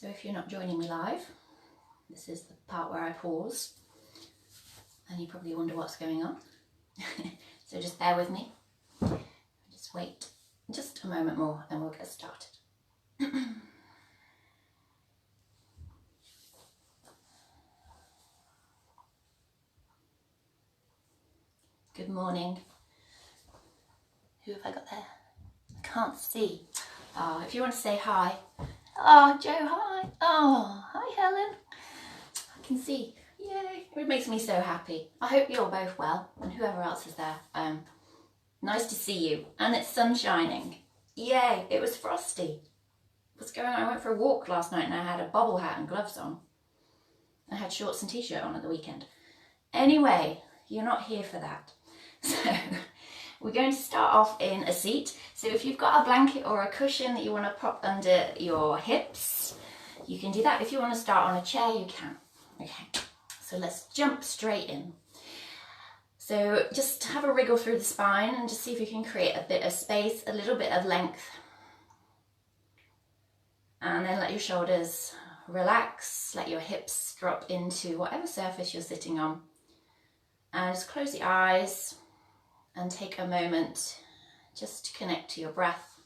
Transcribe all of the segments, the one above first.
So if you're not joining me live, this is the part where I pause and you probably wonder what's going on. So just bear with me. Just wait just a moment more and we'll get started. Good morning. Who have I got there? I can't see. Oh, if you want to say hi. Oh, Joe, hi. Oh, hi, Helen. I can see. Yay. It makes me so happy. I hope you're both well and whoever else is there. Nice to see you. And it's sun shining. Yay. It was frosty. What's going on? I went for a walk last night and I had a bobble hat and gloves on. I had shorts and t-shirt on at the weekend. Anyway, you're not here for that. So we're going to start off in a seat. So if you've got a blanket or a cushion that you want to prop under your hips, you can do that. If you want to start on a chair, you can. Okay, so let's jump straight in. So just have a wriggle through the spine and just see if you can create a bit of space, a little bit of length. And then let your shoulders relax, let your hips drop into whatever surface you're sitting on. And just close the eyes and take a moment just to connect to your breath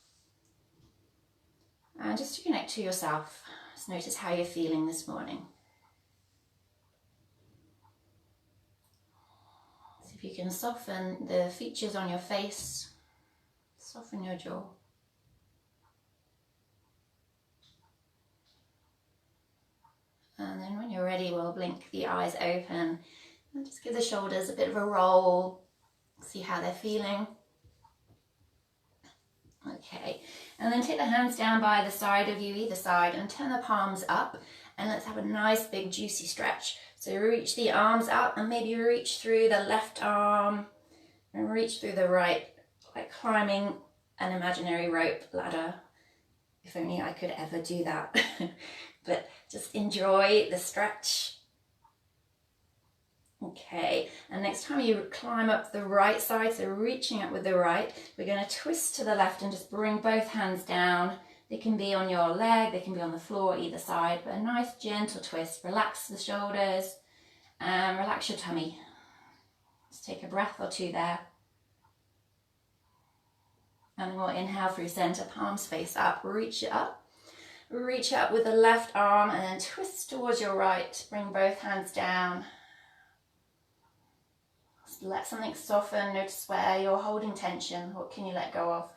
and just to connect to yourself. Just notice how you're feeling this morning. See if you can soften the features on your face, soften your jaw. And then when you're ready, we'll blink the eyes open and just give the shoulders a bit of a roll. See how they're feeling. Okay, and then take the hands down by the side of you, either side, and turn the palms up. And let's have a nice big juicy stretch. So reach the arms up and maybe reach through the left arm and reach through the right, like climbing an imaginary rope ladder. If only I could ever do that. But just enjoy the stretch. Okay, and next time you climb up the right side, so reaching up with the right, we're going to twist to the left and just bring both hands down. They can be on your leg, they can be on the floor either side, but a nice gentle twist. Relax the shoulders and relax your tummy. Just take a breath or two there. And we'll inhale through center, palms face up, reach it up. Reach up with the left arm and then twist towards your right. Bring both hands down. Let something soften. Notice where you're holding tension. What can you let go of?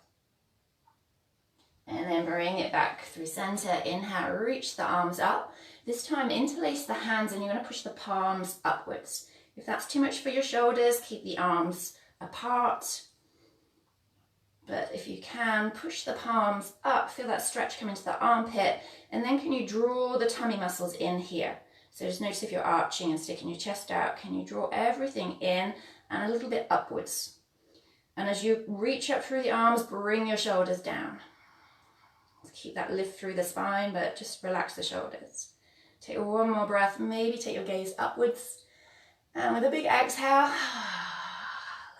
And then bring it back through center. Inhale, reach the arms up. This time interlace the hands and you're going to push the palms upwards. If that's too much for your shoulders, keep the arms apart. But if you can, push the palms up. Feel that stretch come into the armpit. And then can you draw the tummy muscles in here? So just notice if you're arching and sticking your chest out, can you draw everything in and a little bit upwards? And as you reach up through the arms, bring your shoulders down. Keep that lift through the spine, but just relax the shoulders. Take one more breath, maybe take your gaze upwards. And with a big exhale,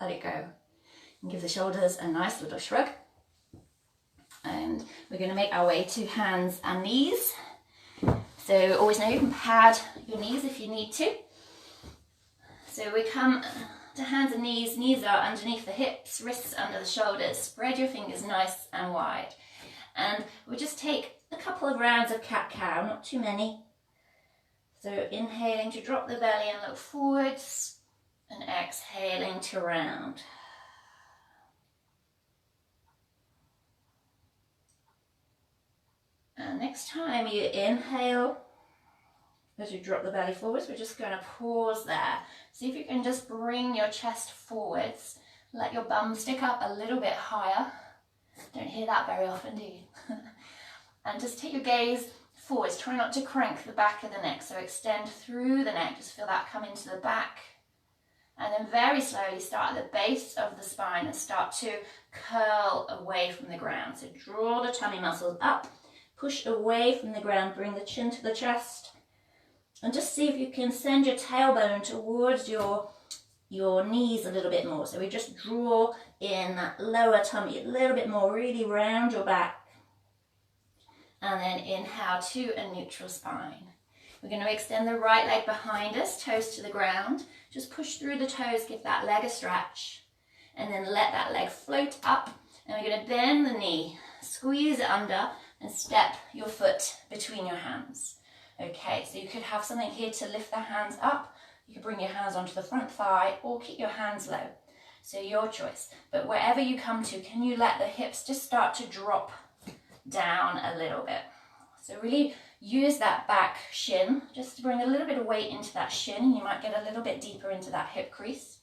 let it go. And give the shoulders a nice little shrug. And we're going to make our way to hands and knees. So always know you can pad your knees if you need to. So we come to hands and knees. Knees are underneath the hips, wrists under the shoulders. Spread your fingers nice and wide. And we'll just take a couple of rounds of cat-cow, not too many. So inhaling to drop the belly and look forwards. And exhaling to round. And next time you inhale, as you drop the belly forwards, we're just going to pause there. See if you can just bring your chest forwards. Let your bum stick up a little bit higher. Don't hear that very often, do you? And just take your gaze forwards. Try not to crank the back of the neck. So extend through the neck. Just feel that come into the back. And then very slowly start at the base of the spine and start to curl away from the ground. So draw the tummy muscles up. Push away from the ground, bring the chin to the chest. And just see if you can send your tailbone towards your knees a little bit more. So we just draw in that lower tummy a little bit more, really round your back. And then inhale to a neutral spine. We're going to extend the right leg behind us, toes to the ground. Just push through the toes, give that leg a stretch. And then let that leg float up. And we're going to bend the knee, squeeze it under, and step your foot between your hands. Okay, so you could have something here to lift the hands up. You could bring your hands onto the front thigh or keep your hands low. So your choice. But wherever you come to, can you let the hips just start to drop down a little bit? So really use that back shin just to bring a little bit of weight into that shin. You might get a little bit deeper into that hip crease.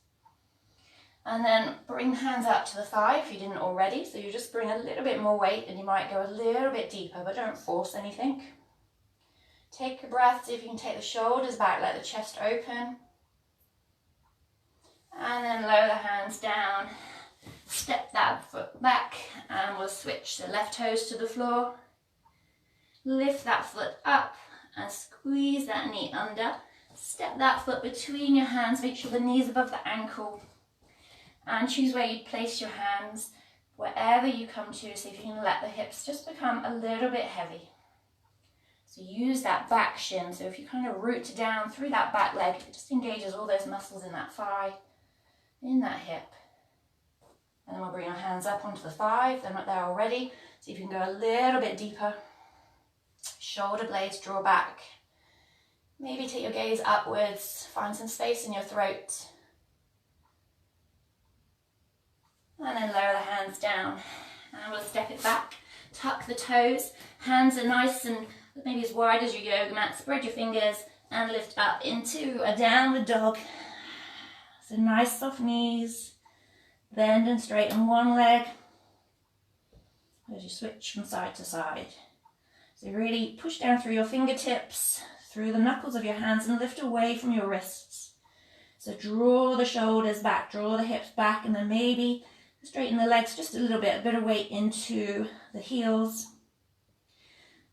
And then bring the hands up to the thigh if you didn't already. So you just bring a little bit more weight and you might go a little bit deeper, but don't force anything. Take a breath, see if you can take the shoulders back, let the chest open. And then lower the hands down. Step that foot back and we'll switch the left toes to the floor. Lift that foot up and squeeze that knee under. Step that foot between your hands, make sure the knee's above the ankle. And choose where you place your hands, wherever you come to, so if you can let the hips just become a little bit heavy. So use that back shin, so if you kind of root down through that back leg, it just engages all those muscles in that thigh, in that hip. And then we'll bring our hands up onto the thigh, if they're not there already. See if you can go a little bit deeper. Shoulder blades draw back. Maybe take your gaze upwards, find some space in your throat. And then lower the hands down. And we'll step it back. Tuck the toes. Hands are nice and maybe as wide as your yoga mat. Spread your fingers and lift up into a downward dog. So nice soft knees. Bend and straighten one leg as you switch from side to side. So really push down through your fingertips, through the knuckles of your hands and lift away from your wrists. So draw the shoulders back, draw the hips back, and then maybe straighten the legs just a little bit, a bit of weight into the heels.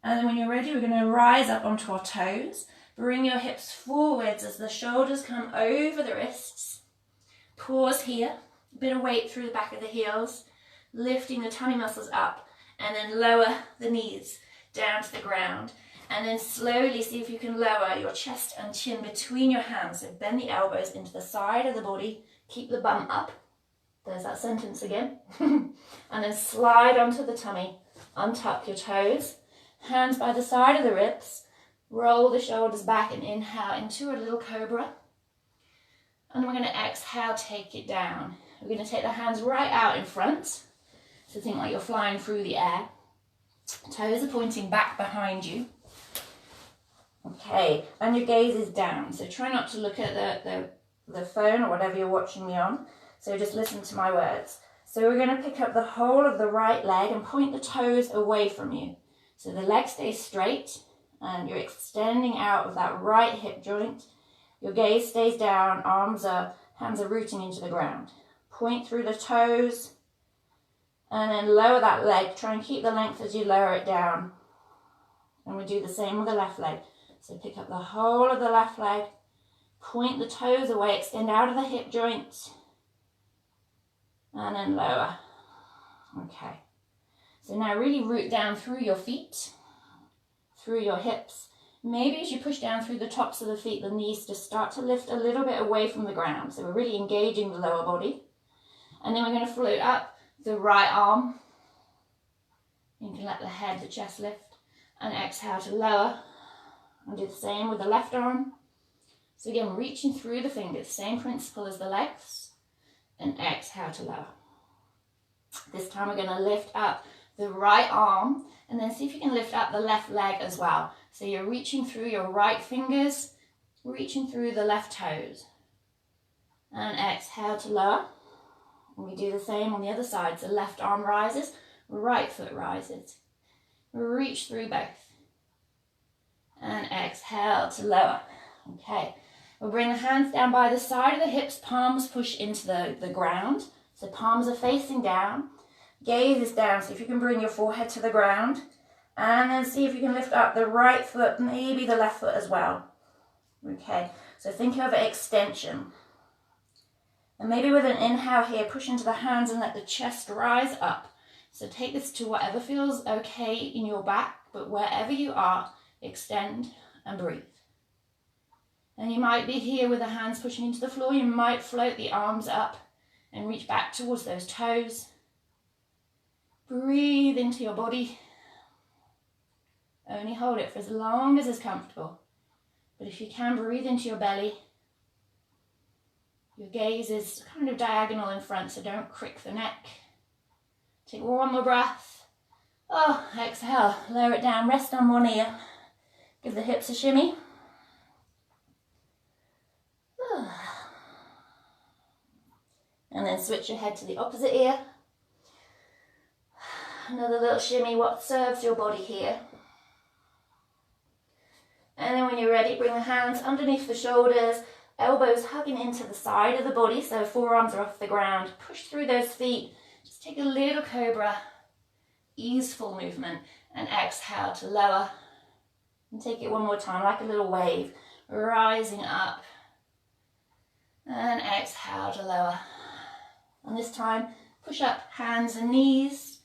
And then when you're ready, we're going to rise up onto our toes. Bring your hips forwards as the shoulders come over the wrists. Pause here, a bit of weight through the back of the heels, lifting the tummy muscles up, and then lower the knees down to the ground. And then slowly see if you can lower your chest and chin between your hands. So bend the elbows into the side of the body, keep the bum up. There's that sentence again. And then slide onto the tummy, untuck your toes, hands by the side of the ribs, roll the shoulders back and inhale into a little cobra. And we're going to exhale, take it down. We're going to take the hands right out in front. So think like you're flying through the air. Toes are pointing back behind you. Okay, and your gaze is down. So try not to look at the phone or whatever you're watching me on. So just listen to my words. So we're going to pick up the whole of the right leg and point the toes away from you. So the leg stays straight and you're extending out of that right hip joint. Your gaze stays down, hands are rooting into the ground. Point through the toes and then lower that leg. Try and keep the length as you lower it down. And we do the same with the left leg. So pick up the whole of the left leg, point the toes away, extend out of the hip joint, and then lower. Okay. So now really root down through your feet, through your hips. Maybe as you push down through the tops of the feet, the knees just start to lift a little bit away from the ground. So we're really engaging the lower body. And then we're going to float up the right arm. You can let the head, the chest lift, and exhale to lower. And do the same with the left arm. So again, reaching through the fingers, same principle as the legs, and exhale to lower. This time we're going to lift up the right arm, and then see if you can lift up the left leg as well. So you're reaching through your right fingers, reaching through the left toes. And exhale to lower. And we do the same on the other side. So left arm rises, right foot rises. Reach through both. And exhale to lower. Okay, we'll bring the hands down by the side of the hips, palms push into the ground. So palms are facing down, gaze is down. So if you can bring your forehead to the ground, and then see if you can lift up the right foot, maybe the left foot as well. Okay, so think of extension. And maybe with an inhale here, push into the hands and let the chest rise up. So take this to whatever feels okay in your back, but wherever you are, extend and breathe. And you might be here with the hands pushing into the floor. You might float the arms up and reach back towards those toes. Breathe into your body. Only hold it for as long as is comfortable. But if you can, breathe into your belly. Your gaze is kind of diagonal in front, so don't crick the neck. Take one more breath. Oh, exhale, lower it down, rest on one ear. Give the hips a shimmy. And then switch your head to the opposite ear. Another little shimmy, what serves your body here. And then when you're ready, bring the hands underneath the shoulders, elbows hugging into the side of the body, so forearms are off the ground. Push through those feet. Just take a little cobra, easeful movement, and exhale to lower. And take it one more time, like a little wave, rising up. And exhale to lower. And this time, push up hands and knees.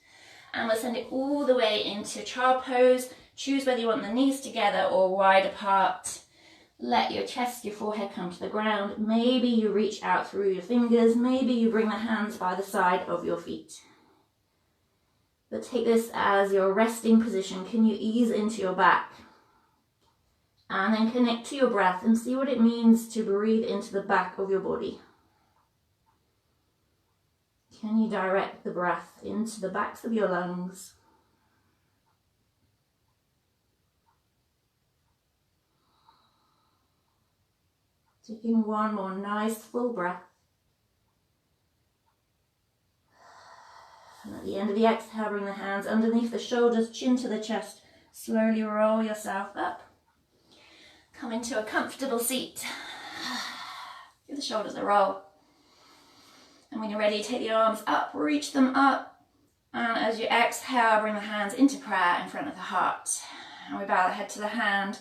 And we'll send it all the way into child pose. Choose whether you want the knees together or wide apart. Let your chest, your forehead come to the ground. Maybe you reach out through your fingers. Maybe you bring the hands by the side of your feet. But take this as your resting position. Can you ease into your back? And then connect to your breath and see what it means to breathe into the back of your body. Can you direct the breath into the backs of your lungs? Taking one more nice full breath. And at the end of the exhale, bring the hands underneath the shoulders, chin to the chest. Slowly roll yourself up. Come into a comfortable seat. Give the shoulders a roll. And when you're ready, take the arms up, reach them up. And as you exhale, bring the hands into prayer in front of the heart. And we bow the head to the hand,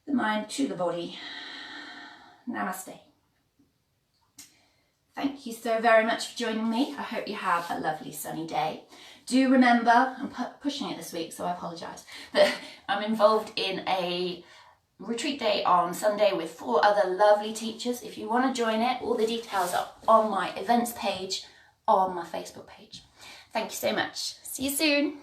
the mind to the body. Namaste. Thank you so very much for joining me. I hope you have a lovely sunny day. Do remember, I'm pushing it this week, so I apologise, that I'm involved in a retreat day on Sunday with 4 other lovely teachers. If you want to join it, all the details are on my events page on my Facebook page. Thank you so much. See you soon.